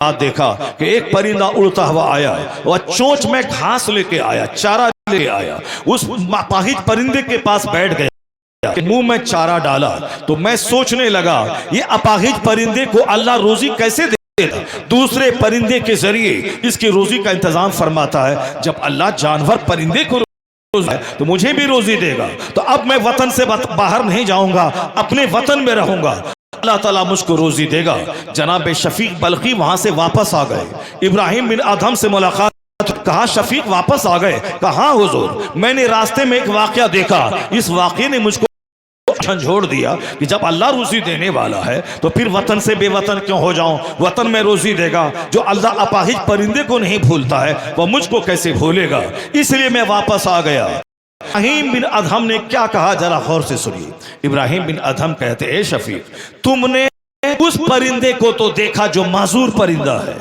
देखा कि एक परिंदा उड़ता हुआ आया, वह चोंच में घास लेके आया, चारा लेके आया। उस अपाहिज परिंदे के पास बैठ गया, मुंह में चारा डाला। तो मैं सोचने लगा ये अपाहिज परिंदे को अल्लाह रोजी कैसे देता, दूसरे परिंदे के जरिए इसकी रोजी का इंतजाम फरमाता है। जब अल्लाह जानवर परिंदे को तो मुझे भी रोजी देगा। तो अब मैं वतन से बाहर नहीं जाऊंगा, अपने वतन में रहूंगा, अल्लाह ताला मुझको रोजी देगा। जनाब शफीक बल्खी वहां से वापस आ गए। इब्राहिम बिन अदहम से मुलाकात, कहा शफीक वापस आ गए? कहा हुजूर, मैंने रास्ते में एक वाकया देखा, इस वाकये ने मुझको झंझोड़ दिया कि जब अल्लाह रोजी देने वाला है तो फिर वतन से बेवतन क्यों हो जाऊं? वतन में रोजी देगा। जो अल्लाह अपाहिज परिंदे को नहीं भूलता है वह मुझको कैसे भूलेगा? इसलिए मैं वापस आ गया। इब्राहिम बिन अदहम ने क्या कहा, जरा गौर से सुनिए। इब्राहिम बिन अदहम कहते, ए शफीक, तुमने उस परिंदे को तो देखा जो माजूर परिंदा है,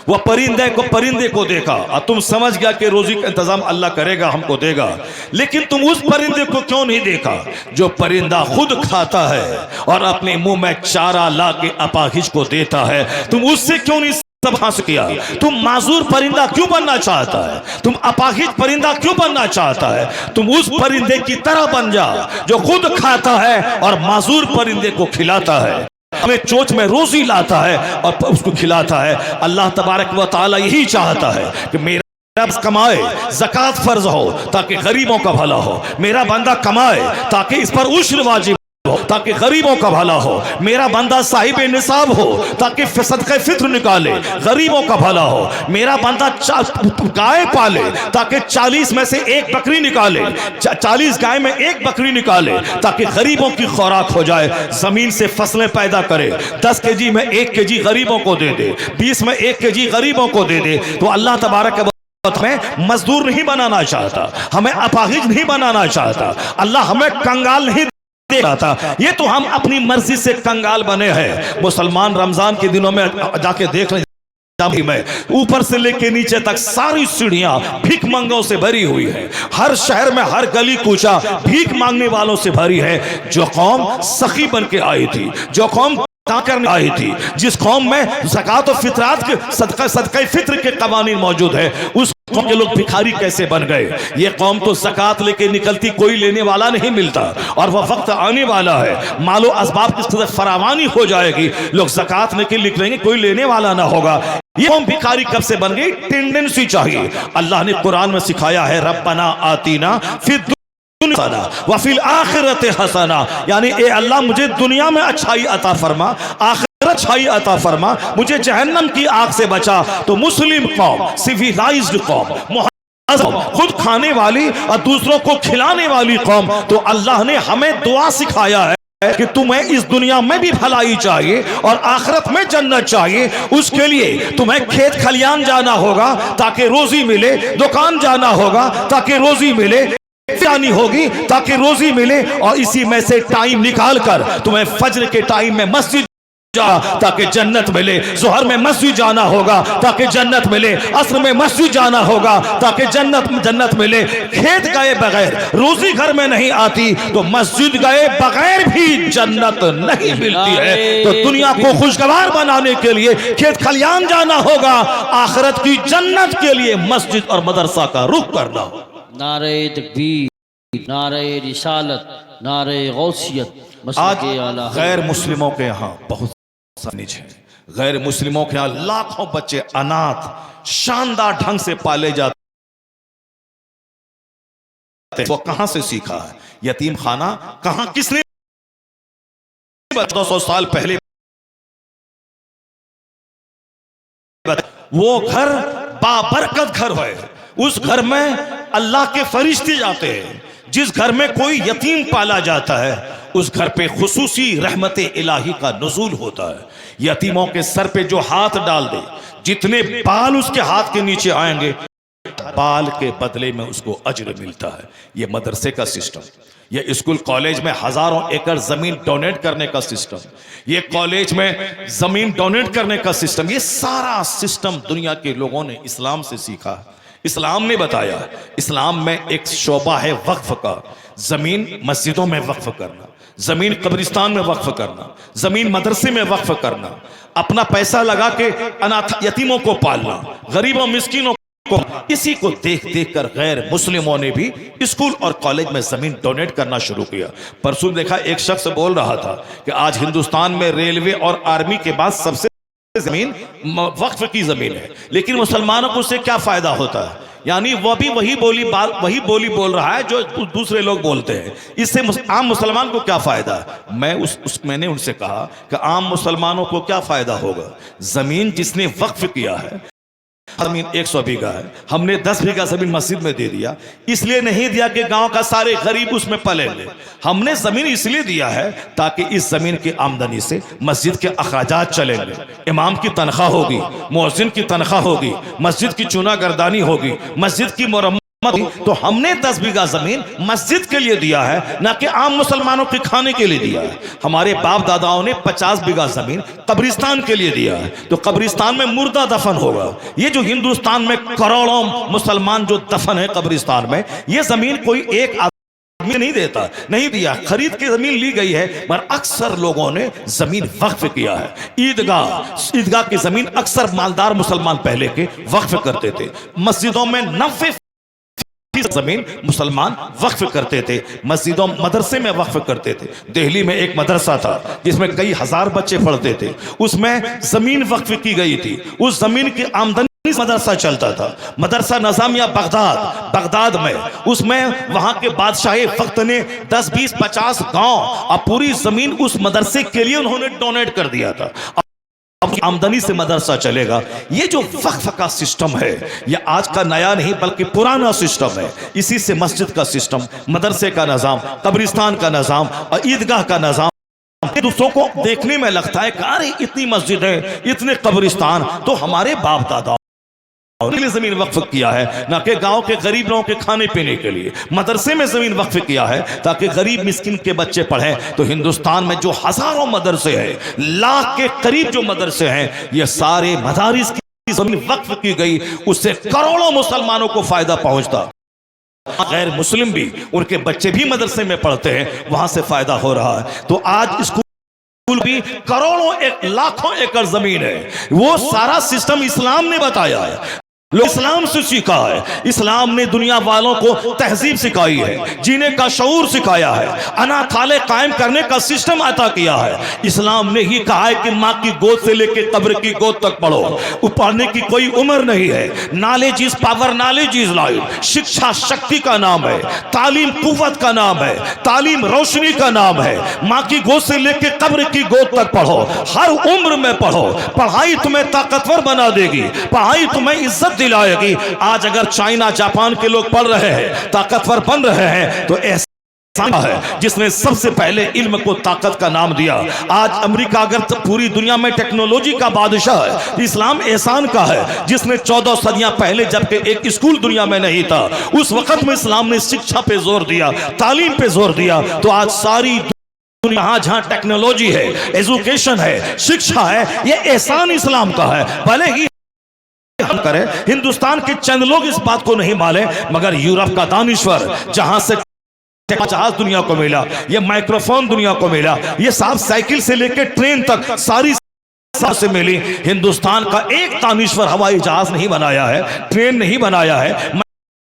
वह परिंदे को देखा और तुम समझ गया कि रोजी का इंतजाम अल्लाह करेगा, हमको देगा। लेकिन तुम उस परिंदे को क्यों नहीं देखा जो परिंदा खुद खाता है और अपने मुंह में चारा ला के अपाहिज को देता है? तुम उससे क्यों नहीं सबहास किया? तुम माजूर परिंदा क्यों बनना चाहता है? तुम अपाहिज परिंदा क्यों बनना चाहता है? तुम उस परिंदे की तरह बन जा जो खुद खाता है और माजूर परिंदे को खिलाता है, हमें चोंच में रोजी लाता है और उसको खिलाता है। अल्लाह तबारक व तआला यही चाहता है कि मेरा कमाए, ज़कात फर्ज हो ताकि गरीबों का भला हो, मेरा बंदा कमाए ताकि इस पर उश्र वाजिब हो ताकि गरीबों का भला हो, मेरा बंदा साहिब निसाब हो ताकि सदक़े फित्र निकाले, गरीबों का भला हो, मेरा बंदा गाय पाले ताकि 40 में से एक बकरी निकाले, 40 गाय में एक बकरी निकाले ताकि गरीबों की खुराक हो जाए, जमीन से फसलें पैदा करे, 10 केजी में 1 केजी गरीबों को दे दे, 20 में 1 केजी गरीबों को दे दे। तो अल्लाह तबारक हमें मजदूर नहीं बनाना चाहता, हमें अपाहिज नहीं बनाना चाहता, अल्लाह हमें कंगाल नहीं था। ये तो हम अपनी मर्जी से कंगाल बने हैं। मुसलमान रमजान के दिनों में जाके देख लें, में ऊपर से लेके नीचे तक सारी सीढ़ियां भीख मंगों से भरी हुई है। हर शहर में हर गली कूचा भीख मांगने वालों से भरी है। जो कौम सखी बन के आई थी, जो कौम करने आई थी, जिस कौम में ज़कात और फितरात के सदक़े फित्र के कवानीन मौजूद है, उस कौम के लोग भिखारी कैसे बन गए? ये कौम तो ज़कात लेके निकलती, कोई लेने वाला नहीं मिलता और वह वक्त आने वाला है, मालो असबाब की फरावानी हो जाएगी, लोग ज़कात लेके निकलेंगे, कोई लेने वाला ना होगा। ये कौम भिखारी कब से बन गई? टेंडेंसी चाहिए। अल्लाह ने कुरान में सिखाया है, रब्बना आतीना फिद वफिल आखिरत हसना, यानी ए अल्लाह मुझे दुनिया में अच्छाई अता फरमा, आखिरत अच्छाई अता फरमा, मुझे जहन्नम की आग से बचा। तो मुस्लिम कौम, सिविलाइज्ड कौम, खुद खाने वाली और दूसरों को खिलाने वाली कौम, तो अल्लाह ने हमें दुआ सिखाया है कि तुम्हें इस दुनिया में भी भलाई चाहिए और आखिरत में जन्नत चाहिए। उसके लिए तुम्हें खेत खलियान जाना होगा ताकि रोजी मिले, दुकान जाना होगा ताकि रोजी मिले, जानी होगी ताकि रोजी मिले, और इसी में से टाइम निकाल कर तुम्हें फज्र के टाइम में मस्जिद जा ताकि जन्नत मिले, जोहर में मस्जिद जाना होगा ताकि जन्नत मिले, अस्र में मस्जिद जाना होगा ताकि जन्नत मिले। खेत गए बगैर रोजी घर में नहीं आती, तो मस्जिद गए बगैर भी जन्नत नहीं मिलती है। तो दुनिया को खुशगवार बनाने के लिए खेत खलियान जाना होगा, आखिरत की जन्नत के लिए मस्जिद और मदरसा का रुख करना होगा। नारे तकबीर, नारे रिसालत, नारे गौसियत। आज गैर मुस्लिमों के यहाँ बहुत निज है, गैर मुस्लिमों के यहाँ लाखों बच्चे अनाथ शानदार ढंग से पाले जाते। वो कहां से सीखा है? यतीम खाना कहां, किसने? 200 साल पहले वो घर बाबरकत घर है, उस घर में अल्लाह के फरिश्ते जाते हैं। जिस घर में कोई यतीम पाला जाता है उस घर पे खुसूसी रहमत इलाही का नुज़ूल होता है। यतीमों के सर पे जो हाथ डाल दे, जितने बाल उसके हाथ के नीचे आएंगे, बाल के बदले में उसको अज्र मिलता है। ये मदरसे का सिस्टम, ये स्कूल कॉलेज में हजारों एकड़ जमीन डोनेट करने का सिस्टम, ये कॉलेज में जमीन डोनेट करने का सिस्टम, ये सारा सिस्टम दुनिया के लोगों ने इस्लाम से सीखा है। इस्लाम ने बताया, इस्लाम में एक शोबा है वक्फ का, जमीन मस्जिदों में वक्फ करना। जमीन कब्रिस्तान में वक्फ करना, जमीन मदरसे में वक्फ करना, अपना पैसा लगा के अनाथ यतीमों को पालना, गरीबों मिस्किनों को, इसी को देख देख कर गैर मुस्लिमों ने भी स्कूल और कॉलेज में जमीन डोनेट करना शुरू किया। परसों देखा एक शख्स बोल रहा था कि आज हिंदुस्तान में रेलवे और आर्मी के बाद सबसे जमीन वक्फ की जमीन है, लेकिन मुसलमानों को उससे क्या फायदा होता है? यानी वह भी वही बोली बोल रहा है जो दूसरे लोग बोलते हैं। इससे आम मुसलमान को क्या फायदा? मैंने उनसे कहा कि आम मुसलमानों को क्या फायदा होगा? जमीन जिसने वक्फ किया है, जमीन 100 बीघा है, हमने 10 बीघा जमीन मस्जिद में दे दिया। इसलिए नहीं दिया कि गांव का सारे गरीब उसमें पलेंगे, हमने जमीन इसलिए दिया है ताकि इस जमीन की आमदनी से मस्जिद के अखराजात चलेंगे, इमाम की तनख्वाह होगी, मुअज्जिन की तनख्वाह होगी, मस्जिद की चुनागर्दानी होगी, मस्जिद की मुरम्मत। तो हमने 10 बीघा जमीन मस्जिद के लिए दिया है, ना कि आम मुसलमानों के खाने के लिए दिया है। हमारे बाप दादाओं ने 50 बीघा जमीन कब्रिस्तान के लिए दिया है, तो कब्रिस्तान में मुर्दा दफन होगा। ये जो हिंदुस्तान में करोड़ों मुसलमान जो दफन है कब्रिस्तान में, ये जमीन कोई एक आदमी नहीं देता, नहीं दिया, खरीद के जमीन ली गई है। पर अक्सर लोगों ने जमीन वक्फ किया है। ईदगाह की जमीन अक्सर मालदार मुसलमान पहले के वक्फ करते थे। मस्जिदों में 90% जमीन मुसलमान वक्फ करते थे, मस्जिदों मदरसे में वक्फ करते थे। दिल्ली में एक मदरसा था जिसमें कई हजार बच्चे पढ़ते थे, उसमें जमीन वक्फ की गई थी। उस जमीन की आमदनी मदरसा चलता था। मदरसा नजामिया बगदाद में, उसमें वहां के बादशाह वक्त ने 10, 20, 50 गांव और पूरी जमीन उस मदरसे के लिए उन्होंने डोनेट कर दिया था। आमदनी से मदरसा चलेगा। ये जो वक्फ का सिस्टम है, ये आज का नया नहीं बल्कि पुराना सिस्टम है। इसी से मस्जिद का सिस्टम, मदरसे का निजाम, कब्रिस्तान का निजाम और ईदगाह का निजाम दूसरों को देखने में लगता है कि अरे इतनी मस्जिद है, इतने कब्रिस्तान, तो हमारे बाप दादा ने जमीन वक्फ किया है, ना कि गांव के गरीब लोगों के खाने पीने के लिए। मदरसे में जमीन वक्फ किया है ताकि गरीब मिस्किन के बच्चे पढ़ें। तो हिंदुस्तान में जो हजारों मदरसे हैं, लाख के करीब जो मदरसे हैं, ये सारे मदारिस की जमीन वक्फ की गई, उससे करोड़ों मुसलमानों को फायदा पहुंचता। गैर मुस्लिम भी, उनके बच्चे भी मदरसे में पढ़ते हैं, वहां से फायदा हो रहा है। तो आज स्कूल भी करोड़ों लाखों एकड़ जमीन है। वो सारा सिस्टम इस्लाम ने बताया है, लोग इस्लाम से सीखा है। इस्लाम ने दुनिया वालों को तहजीब सिखाई है, जीने का शऊर सिखाया है, अनाथालय कायम करने का सिस्टम अता किया है। इस्लाम ने ही कहा है कि माँ की गोद से लेकर कब्र की गोद तक पढ़ो, पढ़ने की कोई उम्र नहीं है। Knowledge is power, knowledge is life. शिक्षा शक्ति का नाम है, तालीम कुव्वत का नाम है, तालीम रोशनी का नाम है। माँ की गोद से लेकर कब्र की गोद तक पढ़ो, हर उम्र में पढ़ो। पढ़ाई तुम्हें ताकतवर बना देगी, पढ़ाई तुम्हें इज्जत दिलाएगी। आज अगर चाइना जापान के लोग पढ़ रहे हैं, ताकतवर बन रहे हैं, तो ऐसा है जिसने सबसे पहले इल्म को ताकत का नाम दिया। आज अमेरिका अगर पूरी दुनिया में टेक्नोलॉजी का बादशाह है, इस्लाम एहसान का है, जिसने 14 सदियां पहले जबकि एक स्कूल दुनिया में नहीं था, उस वक्त में इस्लाम ने शिक्षा पे जोर दिया, तालीम पे जोर दिया। तो आज सारी दुनिया जहां टेक्नोलॉजी है, एजुकेशन है, शिक्षा है, ये एहसान इस्लाम का है। भले ही हम करें, हिंदुस्तान के चंद लोग इस बात को नहीं माने, मगर यूरोप का दानिश्वर, जहां से जहाज दुनिया को मिला, ये माइक्रोफोन दुनिया को मिला, ये साफ साइकिल से लेकर ट्रेन तक सारी से मिली। हिंदुस्तान का एक दानिश्वर हवाई जहाज नहीं बनाया है, ट्रेन नहीं बनाया है,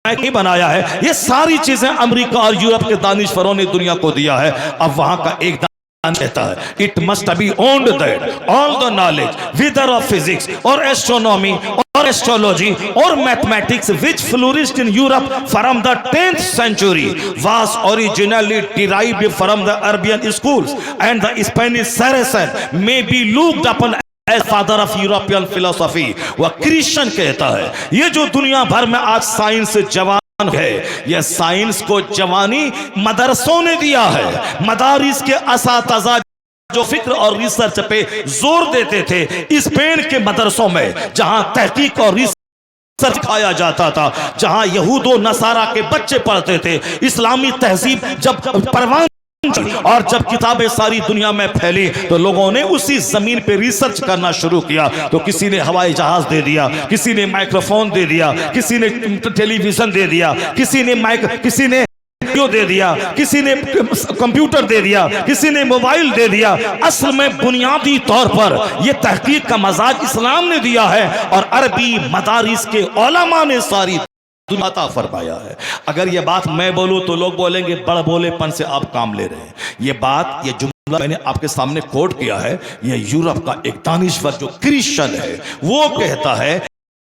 नहीं बनाया है। ये सारी चीजें अमेरिका और यूरोप के दानिश्वरों ने दुनिया को दिया है। अब वहां का एक कहता है, it must be owned that all the knowledge whether of physics और एस्ट्रोनॉमी और एस्ट्रोलॉजी और mathematics which flourished in Europe from the 10th century was originally derived from the Arabian schools and the Spanish Saracen may be looked upon as father of European philosophy। वह Christian कहता है, ये जो दुनिया भर में आज साइंस जवान है, यह साइंस को जवानी मदरसों ने दिया है। मदारिस के असातिज़ा जो फिक्र और रिसर्च पे जोर देते थे, स्पेन के मदरसों में जहां तहकीक और रिसर्च सिखाया जाता था, जहां यहूदो नसारा के बच्चे पढ़ते थे, इस्लामी तहजीब जब परवान और जब किताबें सारी दुनिया में फैली, तो लोगों ने उसी जमीन पे रिसर्च करना शुरू किया। तो किसी ने हवाई जहाज दे दिया, किसी ने माइक्रोफोन दे दिया, किसी ने टेलीविजन दे दिया, किसी ने रेडियो दे दिया, किसी ने कंप्यूटर दे दिया, किसी ने मोबाइल दे दिया। असल में बुनियादी तौर पर यह तहकीक का मजाज इस्लाम ने दिया है और अरबी मदारिस के उलमा ने सारी अता फरमाया है। अगर यह बात मैं बोलूं तो लोग बोलेंगे बड़ बोलेपन से आप काम ले रहे हैं। यह बात, यह जुमला मैंने आपके सामने कोट किया है। यह यूरोप का एक दानिश्वर जो क्रिश्चियन है वो कहता है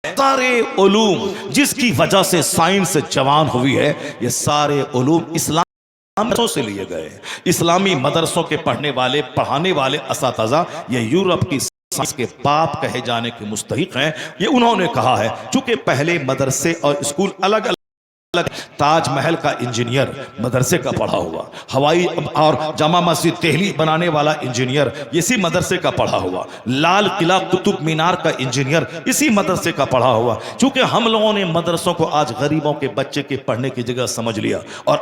सारे उलूम जिसकी वजह से साइंस जवान हुई है, ये सारे उलूम इस्लाम से लिए गए। इस्लामी मदरसों के पढ़ने वाले पढ़ाने वाले असातिज़ा ये यूरोप की साइंस के बाप कहे जाने के मुस्तहिक हैं। ये उन्होंने कहा है। चूंकि पहले मदरसे और स्कूल अलग अलग, ताजमहल का इंजीनियर मदरसे का पढ़ा हुआ, हवाई और जामा मस्जिद दिल्ली बनाने वाला इंजीनियर इसी मदरसे का पढ़ा हुआ, लाल किला कुतुब मीनार का इंजीनियर इसी मदरसे का पढ़ा हुआ। चूंकि हम लोगों ने मदरसों को आज गरीबों के बच्चे के पढ़ने की जगह समझ लिया और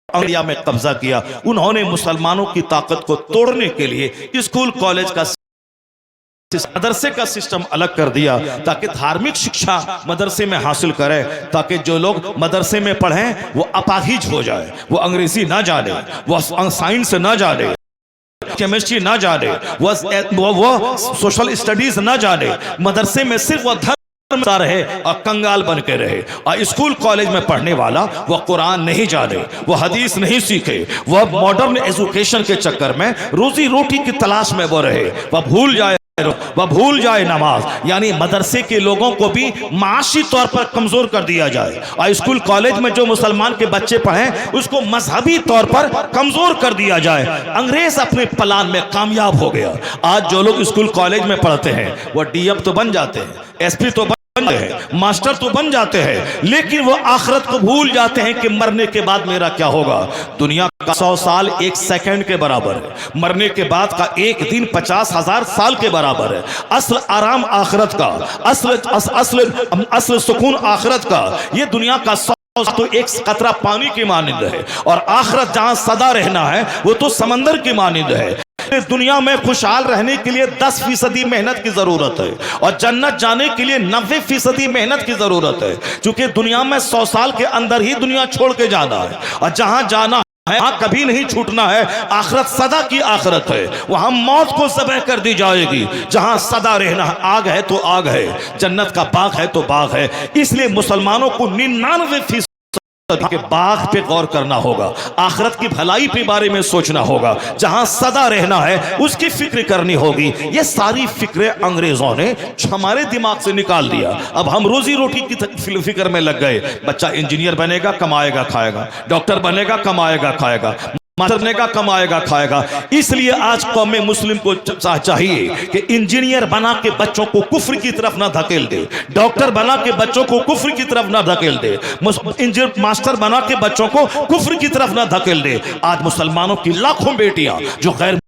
इंडिया में कब्जा किया, उन्होंने मुसलमानों की ताकत को तोड़ने के लिए स्कूल कॉलेज का मदरसे का सिस्टम अलग कर दिया ताकि धार्मिक शिक्षा मदरसे में हासिल करें, ताकि जो लोग मदरसे में पढ़ें वो अपाहिज हो जाए, वो अंग्रेजी ना जाने, वो साइंस ना जाने, केमिस्ट्री ना जाने, वो सोशल स्टडीज ना जाने, मदरसे में सिर्फ वो धर्म रहे और कंगाल बन के रहे। और स्कूल कॉलेज में पढ़ने वाला वो कुरान नहीं जाने, वो हदीस नहीं सीखे, वह मॉडर्न एजुकेशन के चक्कर में रोजी रोटी की तलाश में वो रहे, वह भूल जाए नमाज। यानी मदरसे के लोगों को भी माशी तौर पर कमजोर कर दिया जाए और स्कूल कॉलेज में जो मुसलमान के बच्चे पढ़ें उसको मजहबी तौर पर कमजोर कर दिया जाए। अंग्रेज अपने प्लान में कामयाब हो गया। आज जो लोग स्कूल कॉलेज में पढ़ते हैं वो डीएम तो बन जाते हैं, एसपी तो बन जाते हैं, मास्टर तो बन जाते हैं, लेकिन वो आखिरत को भूल जाते हैं कि मरने के बाद मेरा क्या होगा। दुनिया का 100 साल 1 सेकंड के बराबर है, मरने के बाद का एक दिन 50,000 साल के बराबर है। असल आराम आखिरत का, असल सुकून आखिरत का। ये दुनिया का 100 तो एक कतरा पानी की मानिंद है और आखिरत जहां सदा रहना है वो तो समंदर की मानिंद है। दुनिया में खुशहाल रहने के लिए 10% मेहनत की जरूरत है और जन्नत जाने के लिए 90% मेहनत की जरूरत है। क्योंकि दुनिया में 100 साल के अंदर ही दुनिया छोड़ के जाना है और जहां जाना है वहां कभी नहीं छूटना है। आखिरत सदा की आखिरत है, वहां मौत को ज़बह कर दी जाएगी। जहां सदा रहना है, आग है तो आग है, जन्नत का बाग है तो बाग है। इसलिए मुसलमानों को 99% के बाग पे गौर करना होगा, आखिरत की भलाई के बारे में सोचना होगा, जहां सदा रहना है उसकी फिक्र करनी होगी। ये सारी फिक्रें अंग्रेजों ने हमारे दिमाग से निकाल दिया। अब हम रोजी रोटी की फिक्र में लग गए। बच्चा इंजीनियर बनेगा, कमाएगा खाएगा, डॉक्टर बनेगा, कमाएगा खाएगा, मास्टर बनेगा, कमाएगा खाएगा। इसलिए आज कौम मुस्लिम को चाहिए कि इंजीनियर बना के बच्चों को कुफ्र की तरफ ना धकेल दे, डॉक्टर बना के बच्चों को कुफ्र की तरफ ना धकेल दे, मास्टर बना के बच्चों को कुफ्र की तरफ ना धकेल दे। आज मुसलमानों की लाखों बेटियां जो गैर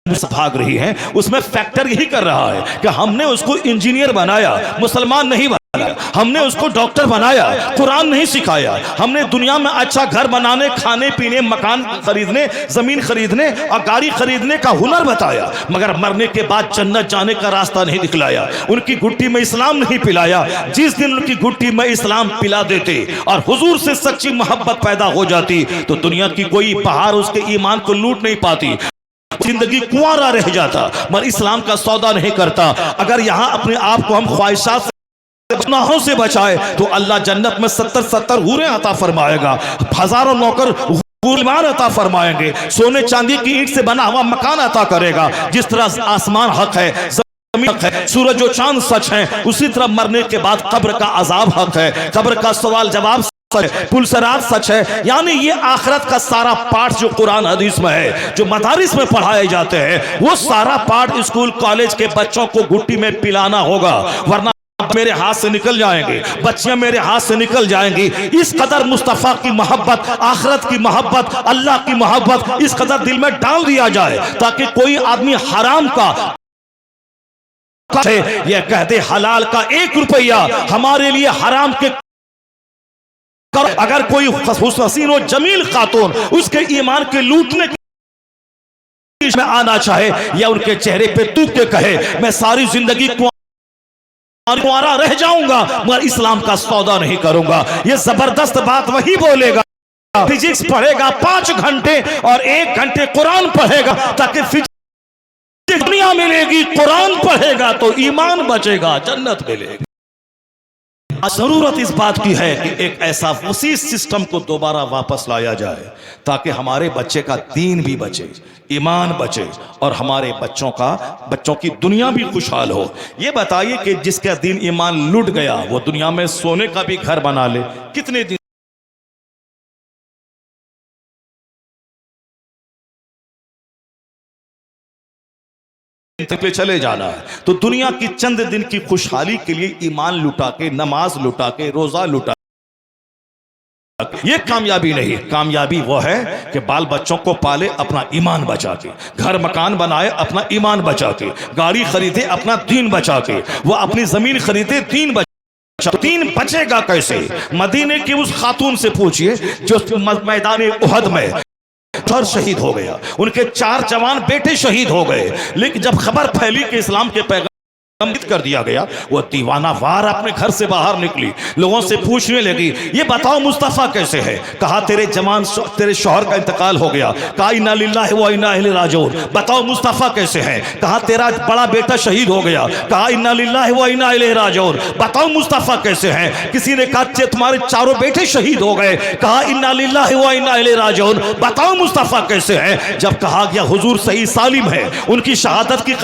भाग रही हैं, उसमें फैक्टर यही कर रहा है कि हमने उसको इंजीनियर बनाया, मुसलमान नहीं बनाया, हमने उसको डॉक्टर बनाया, कुरान नहीं सिखाया, हमने दुनिया में अच्छा घर बनाने, खाने पीने, मकान खरीदने, जमीन खरीदने और गाड़ी खरीदने का हुनर बताया, मगर मरने के बाद जन्नत जाने का रास्ता नहीं दिखलाया, उनकी गुट्टी में इस्लाम नहीं पिलाया। जिस दिन उनकी गुट्टी में इस्लाम पिला देते और हुजूर से सच्ची मोहब्बत पैदा हो जाती तो दुनिया की कोई बहार उसके ईमान को लूट नहीं पाती, जिंदगी कुंवारा रह जाता, मगर इस्लाम का सौदा नहीं करता। अगर यहाँ अपने आप को हम ख्वाहिशात गुनाहों से बचाए तो अल्लाह जन्नत में 70 हूरें अता फरमाएगा, हजारों नौकर गुलमान अता फरमाएंगे, सोने चांदी की ईंट से बना हुआ मकान अता करेगा। जिस तरह आसमान हक है, जमीन हक है, सूरज और चांद सच है, उसी तरह मरने के बाद कब्र का अजाब हक है, कब्र का सवाल जवाब पुलसरात सच है। यानी ये आखिरत का सारा पाठ जो कुरान हदीस में है, जो मदारिस में पढ़ाए जाते हैं, वो सारा पाठ स्कूल कॉलेज के बच्चों को गुट्टी में पिलाना होगा, वरना मेरे हाथ से निकल जाएंगे, बच्चियां मेरे हाथ से निकल जाएंगी। इस कदर मुस्तफा की मोहब्बत, आखिरत की मोहब्बत, अल्लाह की मोहब्बत इस कदर दिल में डाल दिया जाए ताकि कोई आदमी हराम का यह कह दे हलाल का 1 रुपया हमारे लिए हराम के। अगर कोई हसीन और जमील खातून उसके ईमान के लूटने में आना चाहे या उनके चेहरे पे तूक के कहे मैं सारी जिंदगी कुंवारा रह जाऊंगा मगर इस्लाम का सौदा नहीं करूंगा, ये जबरदस्त बात वही बोलेगा फिजिक्स पढ़ेगा 5 घंटे और 1 घंटे कुरान पढ़ेगा, ताकि फिजिक्स दुनिया मिलेगी, कुरान पढ़ेगा तो ईमान बचेगा, जन्नत मिलेगी। जरूरत इस बात की है कि एक ऐसा वसी सिस्टम को दोबारा वापस लाया जाए, ताकि हमारे बच्चे का दीन भी बचे, ईमान बचे, और हमारे बच्चों की दुनिया भी खुशहाल हो। ये बताइए कि जिसका दीन ईमान लुट गया, वो दुनिया में सोने का भी घर बना ले, कितने दिन तक चले जाना है। तो दुनिया की चंद दिन की खुशहाली के लिए ईमान लुटा के, नमाज लुटा के, रोजा लुटा, ये कामयाबी नहीं। कामयाबी वो है कि बाल बच्चों को पाले अपना ईमान बचा के, घर मकान बनाए अपना ईमान बचा के, गाड़ी खरीदे अपना दीन बचा के, वो अपनी जमीन खरीदे दीन बचा। दीन बचेगा कैसे? मदीने की उस खातून से पूछिए जो मैदान उहद में शहीद हो गया, उनके 4 जवान बेटे शहीद हो गए, लेकिन जब खबर फैली कि इस्लाम के पैगाम कर दिया गया, वो दीवाना वार अपने घर से बाहर निकली, लोगों से पूछने लगी, ये बताओ मुस्तफा कैसे है? कहा तेरे शौहर का इंतकाल हो गया। कहा इन्ना लिल्लाहि व इन्ना इलैहि राजिऊन। बताओ मुस्तफा कैसे है? कहा तेरा बड़ा बेटा शहीद हो गया। कहा इन्ना लिल्लाहि व इन्ना इलैहि राजिऊन। बताओ मुस्तफा कैसे है? किसी ने कहा तुम्हारे 4 बेटे शहीद हो गए। कहा इन्ना लिल्लाहि व इन्ना इलैहि राजिऊन। बताओ मुस्तफा कैसे है? जब कहा गया हुजूर सही सालिम है, उनकी शहादत की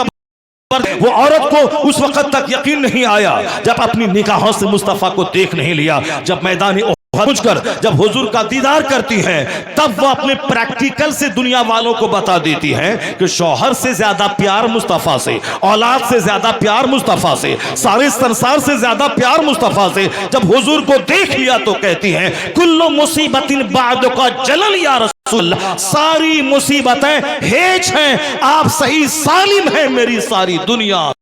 वो औरत को उस वक्त तक यकीन नहीं आया जब अपनी निगाहों से मुस्तफा को देख नहीं लिया। जब मैदानी पहुंचकर जब हुजूर का दीदार करती है, तब वो अपने प्रैक्टिकल से दुनिया वालों को बता देती है कि शौहर से ज्यादा प्यार मुस्तफा से, औलाद से ज्यादा प्यार मुस्तफा से, सारे संसार से ज्यादा प्यार मुस्तफा से। जब हुजूर को देख लिया तो कहती हैं कुल्लु मुसीबतिन बादुका जलल या रसूल, सारी मुसीबतें हेज हैं, आप सही सालिम हैं, मेरी सारी दुनिया।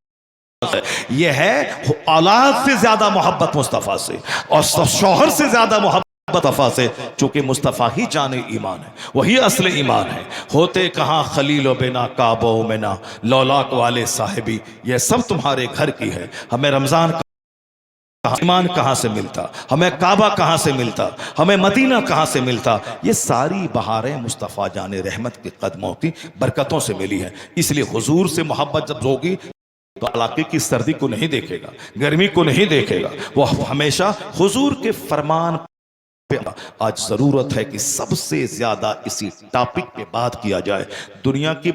यह है औलाद से ज्यादा मोहब्बत मुस्तफा से, और शौहर से ज्यादा मोहब्बत मुस्तफा से, चूंकि मुस्तफा ही जाने ईमान है, वही असले ईमान है। होते कहां खलीलो बिना काबो मिना लौलाक वाले साहिबी, यह सब तुम्हारे घर की है। हमें रमजान ईमान कहां से मिलता, हमें काबा कहां से मिलता, हमें मदीना कहां से मिलता? ये सारी बहारें मुस्तफा जाने रहमत के कदमों की बरकतों से मिली है। इसलिए हुजूर से मोहब्बत जब होगी तो इलाके की सर्दी को नहीं देखेगा, गर्मी को नहीं देखेगा, वो हमेशा हुजूर के फरमान पे। आज जरूरत है कि सबसे ज्यादा इसी टॉपिक पे बात किया जाए। दुनिया की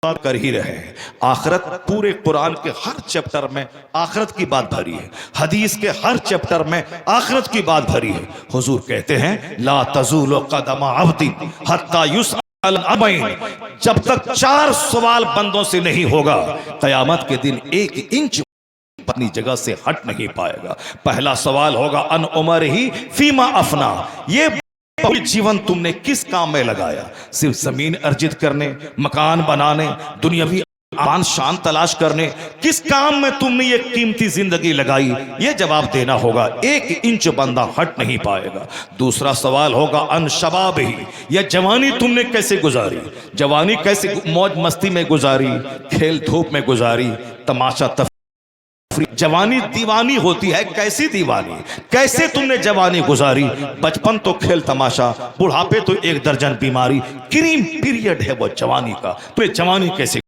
बात कर ही रहे हैं, आखिरत पूरे कुरान के हर चैप्टर में आखिरत की बात भरी है, हदीस के हर चैप्टर में आखिरत की बात भरी है। हुजूर कहते हैं ला तज़ूलु क़दमा अब्दी हत्ता युसअल अबैन, जब तक 4 सवाल बंदों से नहीं होगा, कयामत के दिन 1 इंच अपनी जगह से हट नहीं पाएगा। पहला सवाल होगा अन उमर ही फीमा अफना, ये जीवन तुमने किस काम में लगाया? सिर्फ जमीन अर्जित करने, मकान बनाने, दुनियावी आन शान तलाश करने, किस काम में तुमने ये कीमती जिंदगी लगाई? ये जवाब देना होगा। 1 इंच बंदा हट नहीं पाएगा। दूसरा सवाल होगा अन शबाब ही, यह जवानी तुमने कैसे गुजारी? जवानी कैसे मौज मस्ती में गुजारी, खेल धूप में गुजारी, तमाशा तफरीह? जवानी दीवानी होती है, कैसी दीवानी? कैसे तुमने जवानी गुजारी? बचपन तो खेल तमाशा, बुढ़ापे तो 1 दर्जन बीमारी, क्रीम पीरियड है वो जवानी का, तो ये जवानी कैसे?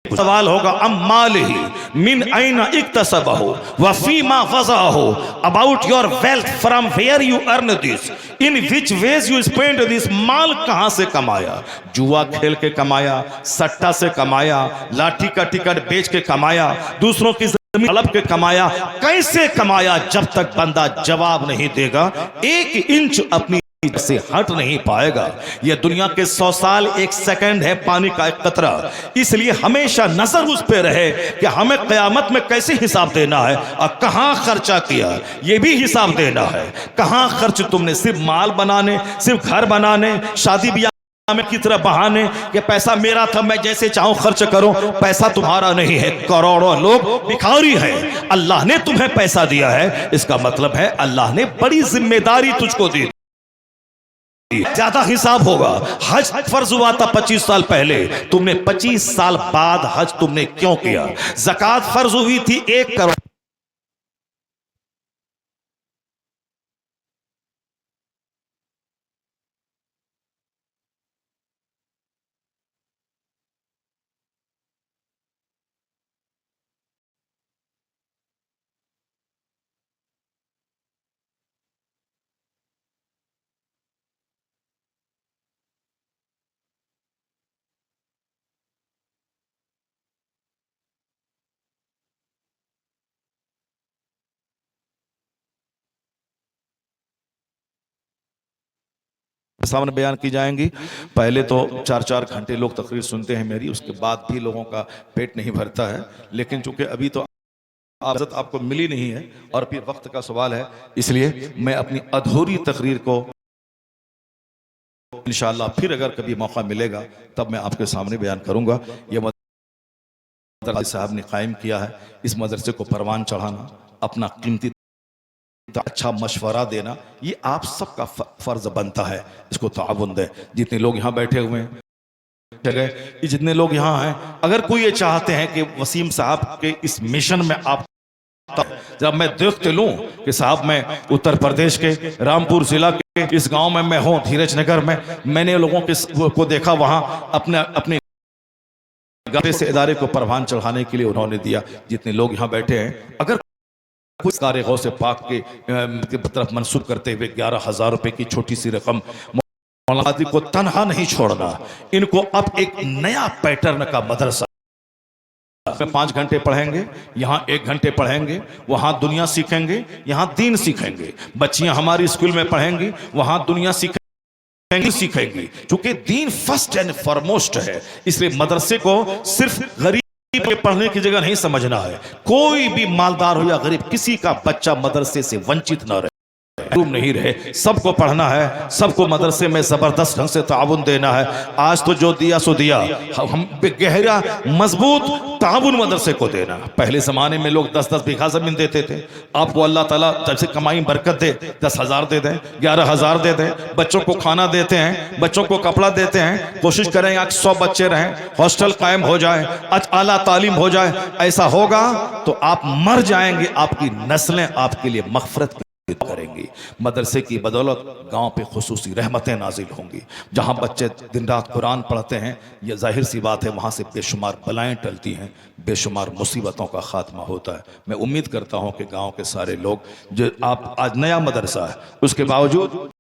सवाल होगा अम्माल ही मिन ऐना इक्तसबहु व फीमा ग़ज़ाहु, about your wealth, from where you earn this, in which ways you spend this, माल कहां से कमाया? जुआ खेल के कमाया, सट्टा से कमाया, लाठी का टिकट बेच के कमाया, दूसरों की जमीन हड़प के कमाया, कैसे कमाया? जब तक बंदा जवाब नहीं देगा 1 इंच अपनी से हट नहीं पाएगा। यह दुनिया के 100 साल 1 सेकंड है, पानी का 1 कतरा। इसलिए हमेशा नजर उस पे रहे कि हमें कयामत में कैसे हिसाब देना है और कहां खर्चा किया, यह भी हिसाब देना है। कहां खर्च तुमने, सिर्फ माल बनाने, सिर्फ घर बनाने, शादी ब्याह में की तरह बहाने कि पैसा मेरा था, मैं जैसे चाहूं खर्च करूं। पैसा तुम्हारा नहीं है, करोड़ों लोग भिखारी हैं। अल्लाह ने तुम्हें पैसा दिया है, इसका मतलब है अल्लाह ने बड़ी जिम्मेदारी तुझको दी, ज्यादा हिसाब होगा। हज फर्ज हुआ था 25 साल पहले, तुमने 25 साल बाद हज तुमने क्यों किया? ज़कात फर्ज हुई थी 1 करोड़, सामने बयान की जाएंगी। पहले तो 4-4 घंटे लोग तकरीर सुनते हैं मेरी, उसके बाद भी लोगों का पेट नहीं भरता है। लेकिन चूंकि अभी तो इजाज़त आपको मिली नहीं है और फिर वक्त का सवाल है, इसलिए मैं अपनी अधूरी तकरीर को इंशाअल्लाह फिर अगर कभी मौका मिलेगा तब मैं आपके सामने बयान करूंगा। ये मदरसा साहब ने कायम किया है, इस मदरसे को परवान चढ़ाना, अपना कीमती अच्छा मशवरा देना, ये आप सबका फर्ज बनता है। इसको ताउन दे। जितने लोग यहाँ बैठे हुए हैं, जगह जितने लोग यहाँ हैं, अगर कोई ये चाहते हैं कि वसीम साहब के इस मिशन में आप, जब मैं देखते लूं कि साहब मैं उत्तर प्रदेश के रामपुर जिला के इस गांव में मैं हूं, धीरज नगर में, मैंने लोगों को देखा वहां अपने गले से इदारे को परवान चढ़ाने के लिए उन्होंने दिया। जितने लोग यहाँ बैठे हैं, अगर कुछ कार्य गौ से पाक के तरफ मंसूब करते हुए 11,000 रुपए की छोटी सी रकम मौलाना को तनहा नहीं छोड़ना। इनको अब एक नया पैटर्न का मदरसा में 5 घंटे पढ़ेंगे, यहाँ 1 घंटे पढ़ेंगे, वहां दुनिया सीखेंगे, यहाँ दीन सीखेंगे। बच्चियां हमारी स्कूल में पढ़ेंगी, वहां दुनिया सीखेंगी। चूंकि दीन फर्स्ट एंड फॉरमोस्ट है, इसलिए मदरसे को सिर्फ गरीब के पढ़ने की जगह नहीं समझना है। कोई भी मालदार हो या गरीब, किसी का बच्चा मदरसे से वंचित न रहे, नहीं रहे, सबको पढ़ना है, सबको मदरसे में जबरदस्त ढंग से ताउन देना है। आज तो जो दिया सो दिया, हम गहरा मजबूत ताउन मदरसे को देना। पहले जमाने में लोग 10-10 बीघा जमीन देते थे, आपको अल्लाह ताला जब से कमाई बरकत दे, 10,000 दे दें, 11,000 दे दें, बच्चों को खाना देते हैं, बच्चों को कपड़ा देते हैं, कोशिश करें आज 100 बच्चे रहें, हॉस्टल कायम हो जाए, आला तालीम हो जाए। ऐसा होगा तो आप मर जाएंगे, आपकी नस्लें आपके लिए मगफरत करेंगी। मदरसे की बदौलत गांव पे खुसूसी रहमतें नाजिल होंगी। जहां बच्चे दिन रात कुरान पढ़ते हैं, यह जाहिर सी बात है वहां से बेशुमार बलाएं टलती हैं, बेशुमार मुसीबतों का खात्मा होता है। मैं उम्मीद करता हूं कि गांव के सारे लोग, जो आप आज नया मदरसा है, उसके बावजूद